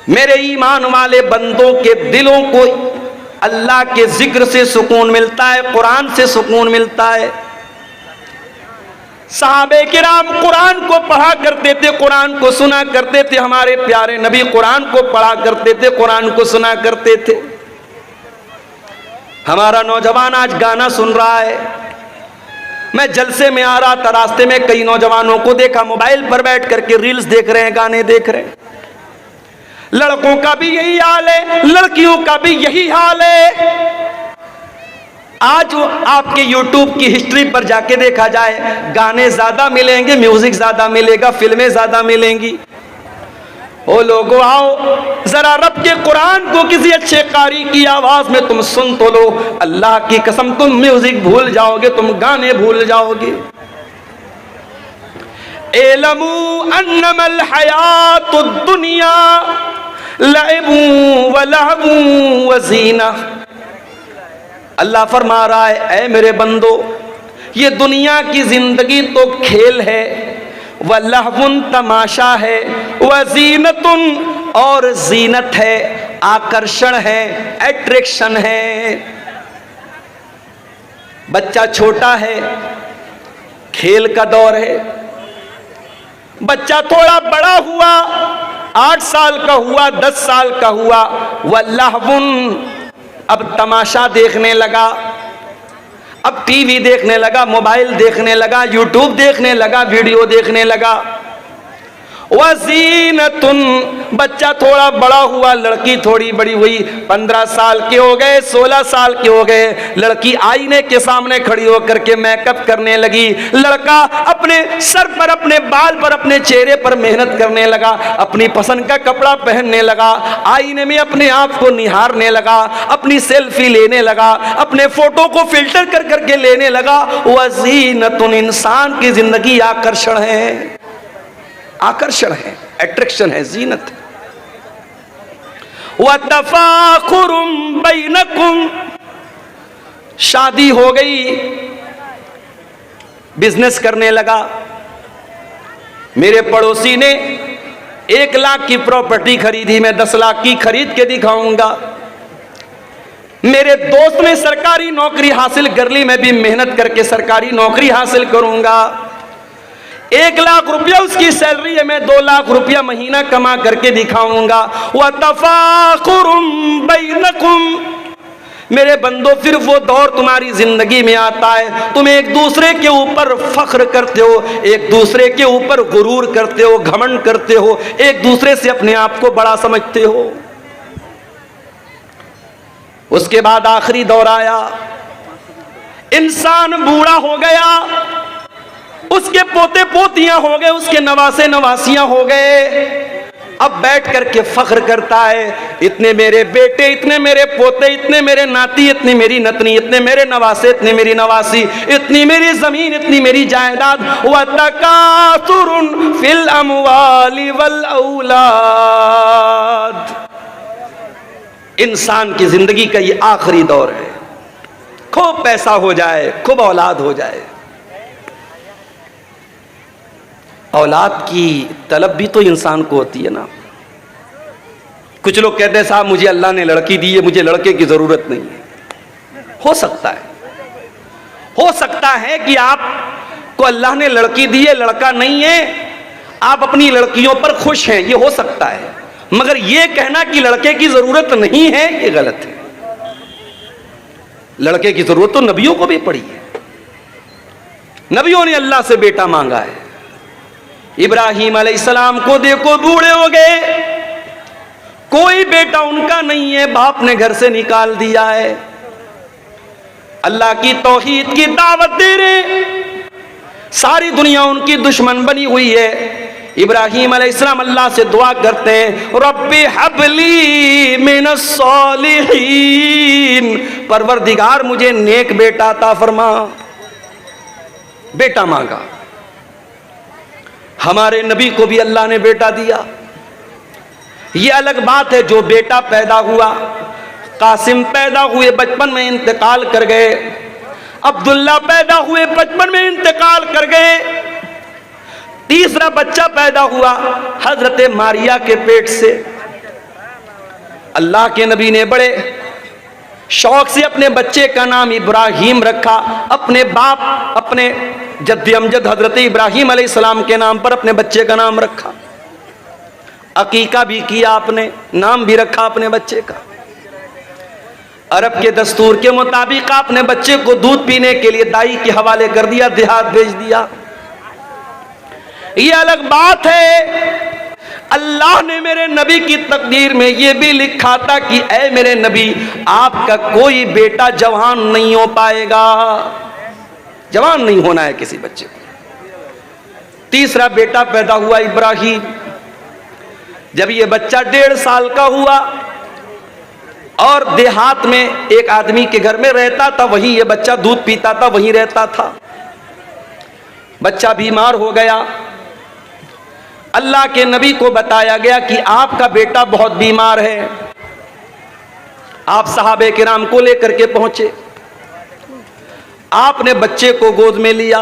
मेरे ईमान वाले बंदों के दिलों को अल्लाह के जिक्र से सुकून मिलता है, कुरान से सुकून मिलता है। सहाबे किराम कुरान को पढ़ा करते थे, कुरान को सुना करते थे। हमारे प्यारे नबी कुरान को पढ़ा करते थे, कुरान को सुना करते थे। हमारा नौजवान आज गाना सुन रहा है। मैं जलसे में आ रहा था, रास्ते में कई नौजवानों को देखा मोबाइल पर बैठ करके रील्स देख रहे हैं, गाने देख रहे हैं। लड़कों का भी यही हाल है, लड़कियों का भी यही हाल है। आज आपके YouTube की हिस्ट्री पर जाके देखा जाए, गाने ज्यादा मिलेंगे, म्यूजिक ज्यादा मिलेगा, फिल्में ज्यादा मिलेंगी। ओ लोगों आओ जरा रब के कुरान को किसी अच्छे कारी की आवाज में तुम सुन तो लो। अल्लाह की कसम तुम म्यूजिक भूल जाओगे, तुम गाने भूल जाओगे। एलमू अन्नमल हयातुद दुनिया लइबू व लहबू व ज़ीना। अल्लाह फरमा रहा है, ऐ मेरे बंदो, ये दुनिया की जिंदगी तो खेल है, व लहवुन तमाशा है, व ज़ीनतुन और जीनत है, आकर्षण है, एट्रैक्शन है। बच्चा छोटा है, खेल का दौर है। बच्चा थोड़ा बड़ा हुआ, 8 साल का हुआ, 10 साल का हुआ, व लहवुन अब तमाशा देखने लगा, अब टीवी देखने लगा, मोबाइल देखने लगा, यूट्यूब देखने लगा, वीडियो देखने लगा। वज़ीनतुन बच्चा थोड़ा बड़ा हुआ, लड़की थोड़ी बड़ी हुई, 15 साल के हो गए, 16 साल के हो गए। लड़की आईने के सामने खड़ी होकर के मेकअप करने लगी। लड़का अपने सर पर, अपने बाल पर, अपने चेहरे पर मेहनत करने लगा, अपनी पसंद का कपड़ा पहनने लगा, आईने में अपने आप को निहारने लगा, अपनी सेल्फी लेने लगा, अपने फोटो को फिल्टर कर करके लेने लगा। वज़ीनतुन इंसान की जिंदगी आकर्षण है, आकर्षण है, अट्रैक्शन है, जीनत। व तफाखुरुम बैनकुम शादी हो गई, बिजनेस करने लगा। मेरे पड़ोसी ने 1 लाख की प्रॉपर्टी खरीदी, मैं 10 लाख की खरीद के दिखाऊंगा। मेरे दोस्त ने सरकारी नौकरी हासिल कर ली, मैं भी मेहनत करके सरकारी नौकरी हासिल करूंगा। 1 लाख रुपया उसकी सैलरी है, मैं 2 लाख रुपया महीना कमा करके दिखाऊंगा। व तफाखुरुम बैनकुम मेरे बंदो, फिर वो दौर तुम्हारी जिंदगी में आता है, तुम एक दूसरे के ऊपर फख्र करते हो, एक दूसरे के ऊपर गुरूर करते हो, घमंड करते हो, एक दूसरे से अपने आप को बड़ा समझते हो। उसके बाद आखिरी दौर आया, इंसान बूढ़ा हो गया, उसके पोते पोतियां हो गए, उसके नवासे नवासियां हो गए। अब बैठ करके फख्र करता है, इतने मेरे बेटे, इतने मेरे पोते, इतने मेरे नाती, इतनी मेरी नतनी, इतने मेरे नवासे, इतनी मेरी नवासी, इतनी मेरी जमीन, इतनी मेरी जायदाद। व तकासुरुन फिल अमवाली वल औलाद। इंसान की जिंदगी का ये आखिरी दौर है, खूब पैसा हो जाए, खूब औलाद हो जाए। औलाद की तलब भी तो इंसान को होती है ना। कुछ लोग कहते हैं साहब मुझे अल्लाह ने लड़की दी है, मुझे लड़के की जरूरत नहीं है। हो सकता है कि आपको अल्लाह ने लड़की दी है, लड़का नहीं है, आप अपनी लड़कियों पर खुश हैं, ये हो सकता है। मगर ये कहना कि लड़के की जरूरत नहीं है, ये गलत है। लड़के की जरूरत तो नबियों को भी पड़ी है। नबियों ने अल्लाह से बेटा मांगा है। इब्राहीम अलैहिस्सलाम को देखो, बूढ़े हो गए, कोई बेटा उनका नहीं है, बाप ने घर से निकाल दिया है। अल्लाह की तौहीद की दावत दे रहे, सारी दुनिया उनकी दुश्मन बनी हुई है। इब्राहीम अलैहिस्सलाम अल्लाह से दुआ करते हैं, रब्बी हबली मिनस सालिहीन, परवरदिगार मुझे नेक बेटा अता फरमा। बेटा मांगा। हमारे नबी को भी अल्लाह ने बेटा दिया। ये अलग बात है जो बेटा पैदा हुआ, कासिम पैदा हुए, बचपन में इंतकाल कर गए। अब्दुल्ला पैदा हुए, बचपन में इंतकाल कर गए। तीसरा बच्चा पैदा हुआ हजरत मारिया के पेट से, अल्लाह के नबी ने बड़े शौक से अपने बच्चे का नाम इब्राहिम रखा। अपने बाप अपने जद्द अमजद हजरत इब्राहिम अलैहिस्सलाम के नाम पर अपने बच्चे का नाम रखा। अकीका भी किया, आपने नाम भी रखा अपने बच्चे का। अरब के दस्तूर के मुताबिक आपने बच्चे को दूध पीने के लिए दाई के हवाले कर दिया, देहात भेज दिया। ये अलग बात है, अल्लाह ने मेरे नबी की तकदीर में ये भी लिखा था कि ऐ मेरे नबी, आपका कोई बेटा जवान नहीं हो पाएगा, जवान नहीं होना है किसी बच्चे को। तीसरा बेटा पैदा हुआ इब्राहिम। जब ये बच्चा 1.5 साल का हुआ और देहात में एक आदमी के घर में रहता था, वहीं ये बच्चा दूध पीता था, वहीं रहता था। बच्चा बीमार हो गया। अल्लाह के नबी को बताया गया कि आपका बेटा बहुत बीमार है। आप सहाबे किराम को लेकर के पहुंचे। आपने बच्चे को गोद में लिया।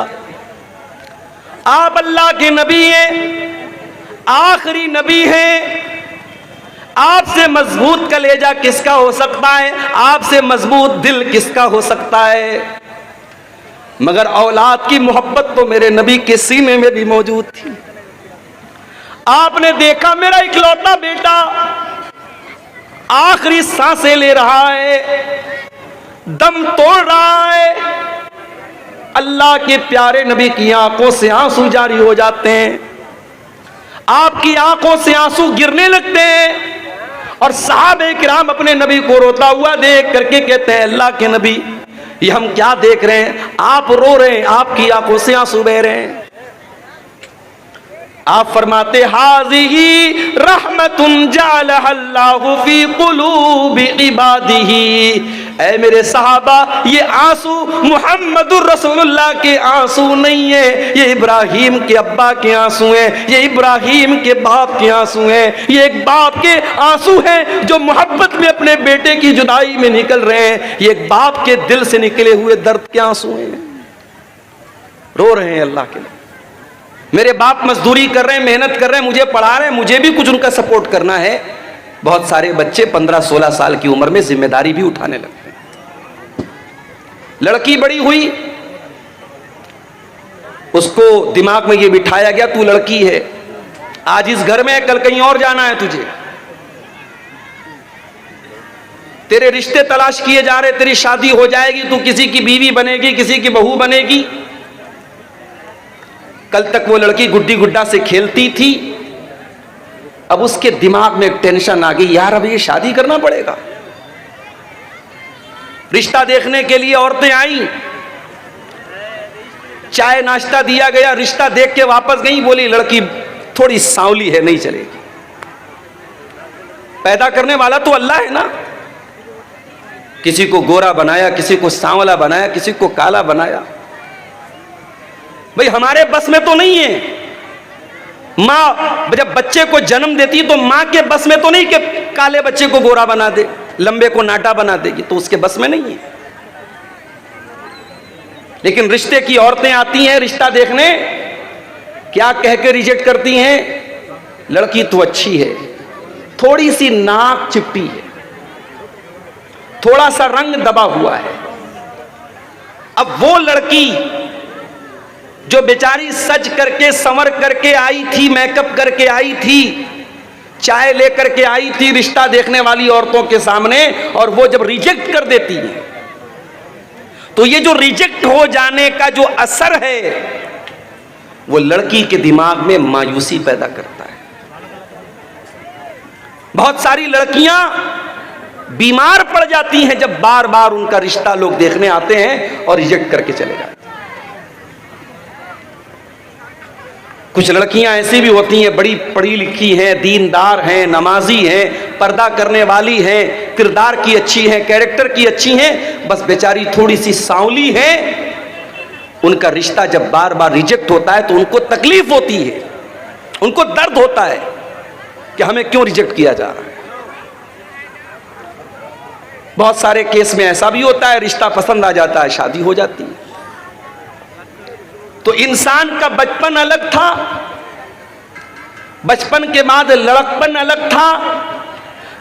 आप अल्लाह के नबी हैं, आखिरी नबी हैं। आपसे मजबूत कलेजा किसका हो सकता है, आपसे मजबूत दिल किसका हो सकता है। मगर औलाद की मोहब्बत तो मेरे नबी के सीने में भी मौजूद थी। आपने देखा मेरा इकलौता बेटा आखिरी सांसें ले रहा है, दम तोड़ रहा है। अल्लाह के प्यारे नबी की आंखों से आंसू जारी हो जाते हैं। आपकी आंखों से आंसू गिरने लगते हैं और सहाबे किराम अपने नबी को रोता हुआ देख करके कहते हैं, अल्लाह के नबी, ये हम क्या देख रहे हैं, आप रो रहे हैं, आपकी आंखों से आंसू बह रहे हैं। आप फरमाते, हाज़िही रहमतुन जअलहल्लाहु फी कुलूबि इबादिही। ऐ मेरे सहाबा, ये आंसू मुहम्मदुर रसूलुल्लाह के आंसू नहीं है, ये इब्राहिम के अब्बा के आंसू हैं, ये इब्राहिम के बाप के आंसू हैं। ये एक बाप के आंसू हैं जो मोहब्बत में अपने बेटे की जुदाई में निकल रहे हैं। ये एक बाप के दिल से निकले हुए दर्द के आंसू हैं। रो रहे हैं अल्लाह के लिए। मेरे बाप मजदूरी कर रहे हैं, मेहनत कर रहे हैं, मुझे पढ़ा रहे हैं, मुझे भी कुछ उनका सपोर्ट करना है। बहुत सारे बच्चे 15-16 साल की उम्र में जिम्मेदारी भी उठाने लगते हैं। लड़की बड़ी हुई, उसको दिमाग में ये बिठाया गया, तू लड़की है, आज इस घर में, कल कहीं और जाना है तुझे। तेरे रिश्ते तलाश किए जा रहे, तेरी शादी हो जाएगी, तू किसी की बीवी बनेगी, किसी की बहू बनेगी। कल तक वो लड़की गुड्डी गुड्डा से खेलती थी, अब उसके दिमाग में एक टेंशन आ गई, यार अब ये शादी करना पड़ेगा। रिश्ता देखने के लिए औरतें आई, चाय नाश्ता दिया गया, रिश्ता देख के वापस गई, बोली लड़की थोड़ी सांवली है, नहीं चलेगी। पैदा करने वाला तो अल्लाह है ना, किसी को गोरा बनाया, किसी को सांवला बनाया, किसी को काला बनाया। भाई हमारे बस में तो नहीं है। माँ जब बच्चे को जन्म देती तो माँ के बस में तो नहीं कि काले बच्चे को गोरा बना दे, लंबे को नाटा बना देगी, तो उसके बस में नहीं है। लेकिन रिश्ते की औरतें आती हैं रिश्ता देखने, क्या कह के रिजेक्ट करती हैं, लड़की तो अच्छी है, थोड़ी सी नाक चिपटी है, थोड़ा सा रंग दबा हुआ है। अब वो लड़की जो बेचारी सज करके संवर करके आई थी, मेकअप करके आई थी, चाय लेकर के आई थी रिश्ता देखने वाली औरतों के सामने, और वो जब रिजेक्ट कर देती है, तो ये जो रिजेक्ट हो जाने का जो असर है वो लड़की के दिमाग में मायूसी पैदा करता है। बहुत सारी लड़कियां बीमार पड़ जाती हैं जब बार बार उनका रिश्ता लोग देखने आते हैं और रिजेक्ट करके चले जाते हैं। कुछ लड़कियां ऐसी भी होती हैं, बड़ी पढ़ी लिखी हैं, दीनदार हैं, नमाजी हैं, पर्दा करने वाली हैं, किरदार की अच्छी हैं, कैरेक्टर की अच्छी हैं, बस बेचारी थोड़ी सी सांवली है। उनका रिश्ता जब बार बार रिजेक्ट होता है तो उनको तकलीफ होती है, उनको दर्द होता है कि हमें क्यों रिजेक्ट किया जा रहा है। बहुत सारे केस में ऐसा भी होता है, रिश्ता पसंद आ जाता है, शादी हो जाती है। तो इंसान का बचपन अलग था, बचपन के बाद लड़कपन अलग था,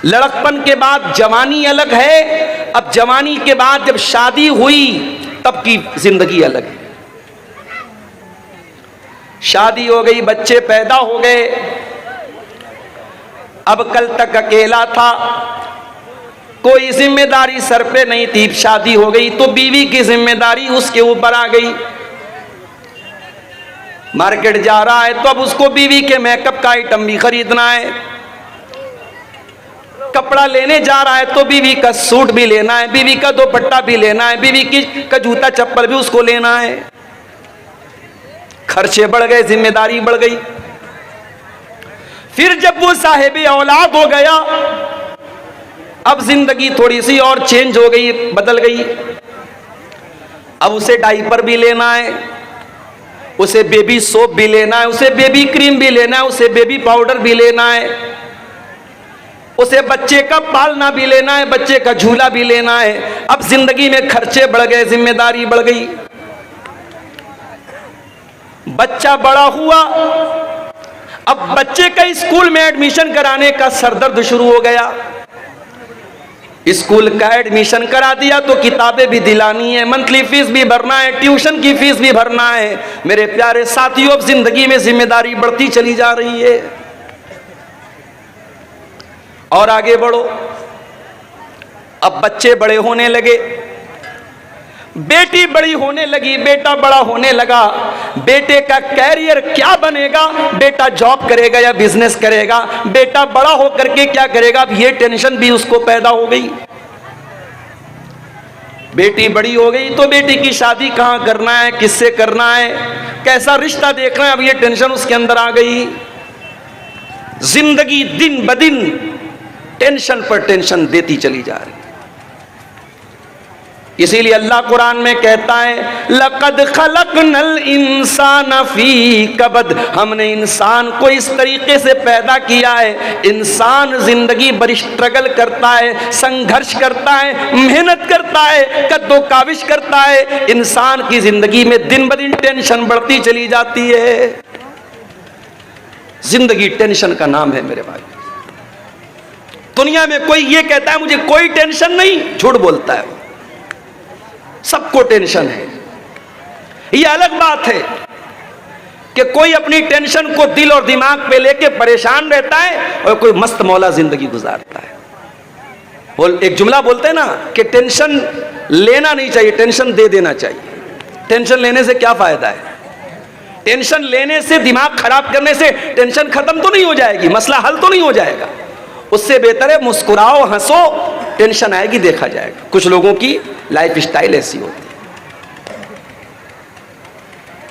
लड़कपन के बाद जवानी अलग है, अब जवानी के बाद जब शादी हुई तब की जिंदगी अलग है। शादी हो गई, बच्चे पैदा हो गए, अब कल तक अकेला था, कोई जिम्मेदारी सर पे नहीं थी। शादी हो गई तो बीवी की जिम्मेदारी उसके ऊपर आ गई। मार्केट जा रहा है तो अब उसको बीवी के मेकअप का आइटम भी खरीदना है, कपड़ा लेने जा रहा है तो बीवी का सूट भी लेना है, बीवी का दुपट्टा भी लेना है, बीवी का जूता चप्पल भी उसको लेना है। खर्चे बढ़ गए, जिम्मेदारी बढ़ गई। फिर जब वो साहिब औलाद हो गया, अब जिंदगी थोड़ी सी और चेंज हो गई, बदल गई। अब उसे डाइपर भी लेना है, उसे बेबी सोप भी लेना है, उसे बेबी क्रीम भी लेना है, उसे बेबी पाउडर भी लेना है, उसे बच्चे का पालना भी लेना है, बच्चे का झूला भी लेना है। अब जिंदगी में खर्चे बढ़ गए, जिम्मेदारी बढ़ गई। बच्चा बड़ा हुआ, अब बच्चे का स्कूल में एडमिशन कराने का सरदर्द शुरू हो गया। स्कूल का एडमिशन करा दिया तो किताबें भी दिलानी है, मंथली फीस भी भरना है, ट्यूशन की फीस भी भरना है। मेरे प्यारे साथियों, अब जिंदगी में जिम्मेदारी बढ़ती चली जा रही है। और आगे बढ़ो, अब बच्चे बड़े होने लगे, बेटी बड़ी होने लगी, बेटा बड़ा होने लगा। बेटे का कैरियर क्या बनेगा, बेटा जॉब करेगा या बिजनेस करेगा, बेटा बड़ा होकर के क्या करेगा, अब ये टेंशन भी उसको पैदा हो गई। बेटी बड़ी हो गई तो बेटी की शादी कहां करना है, किससे करना है, कैसा रिश्ता देखना है, अब ये टेंशन उसके अंदर आ गई। जिंदगी दिन ब दिन टेंशन पर टेंशन देती चली जा रही। इसीलिए अल्लाह कुरान में कहता है, लक़द खलक़नल इंसान फी कबद, हमने इंसान को इस तरीके से पैदा किया है। इंसान जिंदगी बड़ी स्ट्रगल करता है, संघर्ष करता है, मेहनत करता है, कद्दो काविश करता है। इंसान की जिंदगी में दिन ब दिन टेंशन बढ़ती चली जाती है। जिंदगी टेंशन का नाम है मेरे भाई। दुनिया में कोई ये कहता है मुझे कोई टेंशन नहीं, झूठ बोलता है। सबको टेंशन है। ये अलग बात है कि कोई अपनी टेंशन को दिल और दिमाग पे लेके परेशान रहता है और कोई मस्त मौला जिंदगी गुजारता है। एक जुमला बोलते हैं ना कि टेंशन लेना नहीं चाहिए, टेंशन दे देना चाहिए। टेंशन लेने से क्या फायदा है? टेंशन लेने से, दिमाग खराब करने से टेंशन खत्म तो नहीं हो जाएगी, मसला हल तो नहीं हो जाएगा। उससे बेहतर है मुस्कुराओ, हंसो, टेंशन आएगी देखा जाएगा। कुछ लोगों की लाइफ स्टाइल ऐसी होती है।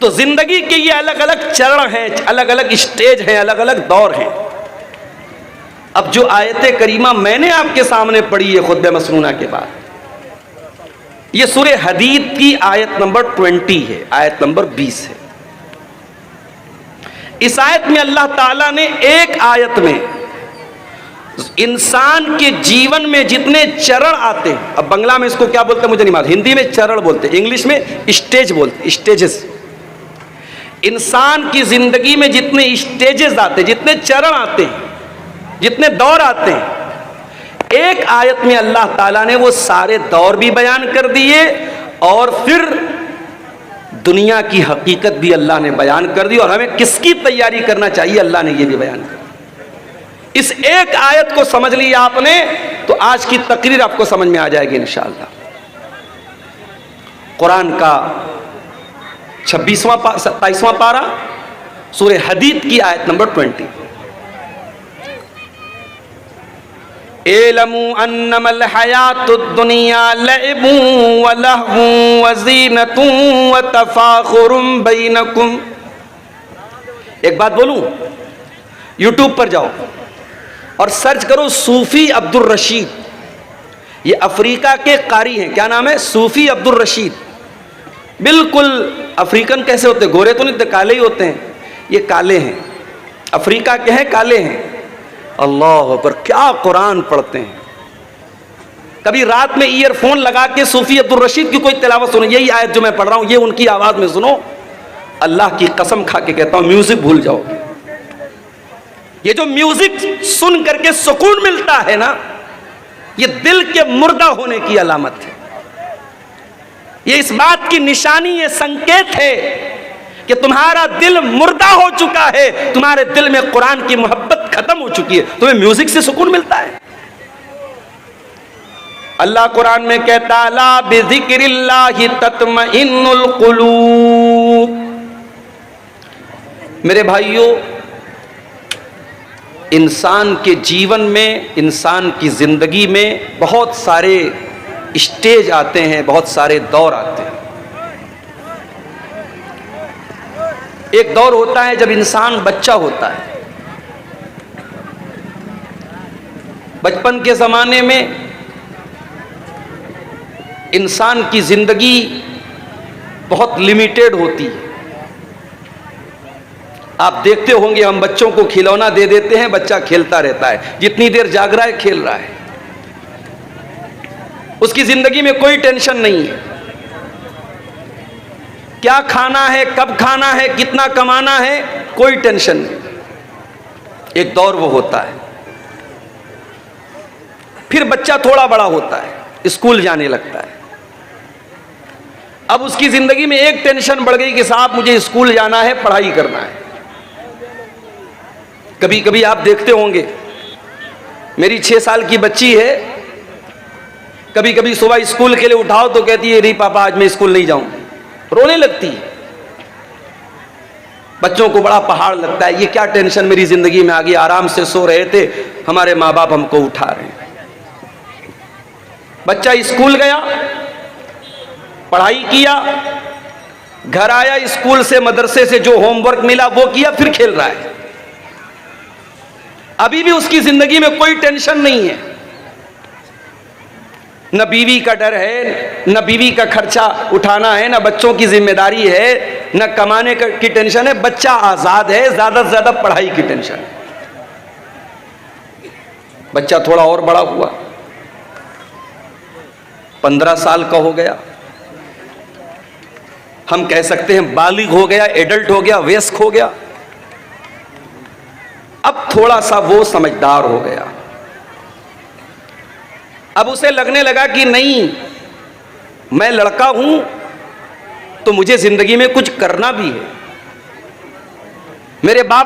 तो जिंदगी के ये अलग अलग चरण हैं, अलग अलग स्टेज हैं, अलग अलग दौर हैं। अब जो आयत करीमा मैंने आपके सामने पढ़ी है खुतबे मसनूना के बाद, ये सूरे हदीद की आयत नंबर 20 है, आयत नंबर 20 है। इस आयत में अल्लाह ताला ने एक आयत में इंसान के जीवन में जितने चरण आते हैं, अब बंगला में इसको क्या बोलते हैं मुझे नहीं मालूम, हिंदी में चरण बोलते हैं, इंग्लिश में स्टेज बोलते हैं, स्टेजेस। इंसान की जिंदगी में जितने स्टेजेस आते हैं, जितने चरण आते हैं, जितने दौर आते हैं, एक आयत में अल्लाह ताला ने वो सारे दौर भी बयान कर दिए और फिर दुनिया की हकीकत भी अल्लाह ने बयान कर दी और हमें किसकी तैयारी करना चाहिए अल्लाह ने ये भी बयान कर दिया। इस एक आयत को समझ लिया आपने तो आज की तकरीर आपको समझ में आ जाएगी इंशाअल्लाह। कुरान का 27वां पारा, सूरे हदीद की आयत नंबर 20। एलमू अन्नमल हयातुद दुनिया लइबुन व लहवुन व ज़ीनतुन व तफाखुरुम बैनकुम। एक बात बोलूं, यूट्यूब पर जाओ और सर्च करो सूफी अब्दुल रशीद। ये अफ्रीका के कारी हैं, क्या नाम है? सूफी अब्दुल रशीद। बिल्कुल अफ्रीकन कैसे होते, गोरे तो नहीं, काले ही होते हैं। ये काले हैं, अफ्रीका के हैं, काले हैं। अल्लाह अकबर, क्या कुरान पढ़ते हैं। कभी रात में ईयरफोन लगा के सूफी अब्दुल रशीद की कोई तिलावत सुनो, यही आयत जो मैं पढ़ रहा हूं ये उनकी आवाज में सुनो, अल्लाह की कसम खा के कहता हूं म्यूजिक भूल जाओगे। ये जो म्यूजिक सुन करके सुकून मिलता है ना, ये दिल के मुर्दा होने की अलामत है। ये इस बात की निशानी, ये संकेत है कि तुम्हारा दिल मुर्दा हो चुका है, तुम्हारे दिल में कुरान की मोहब्बत खत्म हो चुकी है। तुम्हें म्यूजिक से सुकून मिलता है। अल्लाह कुरान में कहता है, ला बिज़िक्रिल्लाहि तत्मइन्नुल कुलूब। मेरे भाइयों, इंसान के जीवन में, इंसान की जिंदगी में बहुत सारे स्टेज आते हैं, बहुत सारे दौर आते हैं। एक दौर होता है जब इंसान बच्चा होता है। बचपन के ज़माने में इंसान की ज़िंदगी बहुत लिमिटेड होती है। आप देखते होंगे, हम बच्चों को खिलौना दे देते हैं, बच्चा खेलता रहता है, जितनी देर जाग रहा है खेल रहा है। उसकी ज़िंदगी में कोई टेंशन नहीं है। क्या खाना है, कब खाना है, कितना कमाना है, कोई टेंशन नहीं। एक दौर वो होता है। फिर बच्चा थोड़ा बड़ा होता है, स्कूल जाने लगता है। अब उसकी जिंदगी में एक टेंशन बढ़ गई कि साहब मुझे स्कूल जाना है, पढ़ाई करना है। कभी कभी आप देखते होंगे, मेरी 6 साल की बच्ची है, कभी कभी सुबह स्कूल के लिए उठाओ तो कहती है, नहीं पापा आज मैं स्कूल नहीं जाऊं, रोने लगती है। बच्चों को बड़ा पहाड़ लगता है, ये क्या टेंशन मेरी जिंदगी में आ गई, आराम से सो रहे थे, हमारे माँ बाप हमको उठा रहे हैं। बच्चा स्कूल गया, पढ़ाई किया, घर आया, स्कूल से मदरसे से जो होमवर्क मिला वो किया, फिर खेल रहा है। अभी भी उसकी जिंदगी में कोई टेंशन नहीं है। न बीवी का डर है, न बीवी का खर्चा उठाना है, न बच्चों की जिम्मेदारी है, न कमाने की टेंशन है। बच्चा आजाद है, ज्यादा से ज्यादा पढ़ाई की टेंशन है। बच्चा थोड़ा और बड़ा हुआ, 15 साल का हो गया, हम कह सकते हैं बालिग हो गया, एडल्ट हो गया, वयस्क हो गया। अब थोड़ा सा वो समझदार हो गया। अब उसे लगने लगा कि नहीं, मैं लड़का हूं तो मुझे जिंदगी में कुछ करना भी है। मेरे बाप